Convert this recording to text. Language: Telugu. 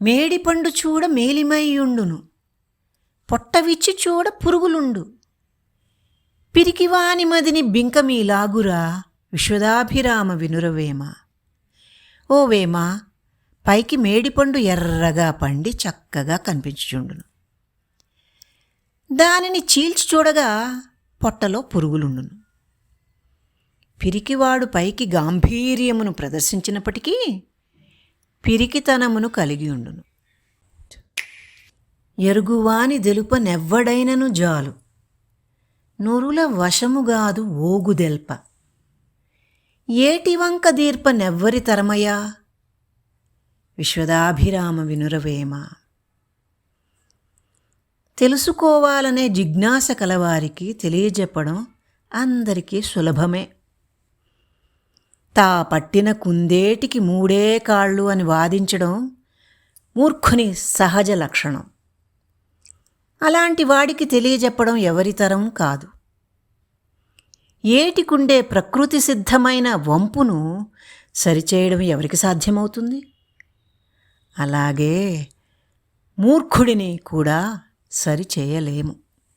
మేడిపండు చూడ మేలిమైయుండును, పొట్టవిచ్చి చూడ పురుగులుండు. పిరికివాని మదిని బింకమీలాగురా, విశ్వదాభిరామ వినురవేమ. ఓ వేమ, పైకి మేడిపండు ఎర్రగా పండి చక్కగా కనిపించుచుండును, దానిని చీల్చి చూడగా పొట్టలో పురుగులుండును. పిరికివాడు పైకి గాంభీర్యమును ప్రదర్శించినప్పటికీ పిరికితనమును కలిగి ఉండును. ఎరుగువాని దెలుప నెవ్వడైనను జాలు, నొరుల వశముగాదు ఓగుదెల్ప. ఏటివంక దీర్ప నెవ్వరి తరమయా, విశ్వదాభిరామ వినురవేమ. తెలుసుకోవాలనే జిజ్ఞాస కలవారికి తెలియజెప్పడం అందరికీ సులభమే. తా పట్టిన కుందేటికి మూడే కాళ్ళు అని వాదించడం మూర్ఖుని సహజ లక్షణం. అలాంటి వాడికి తెలియజెప్పడం ఎవరితరం కాదు. ఏటికుండే ప్రకృతి సిద్ధమైన వంపును సరిచేయడం ఎవరికి సాధ్యమవుతుంది? అలాగే మూర్ఖుడిని కూడా సరిచేయలేము.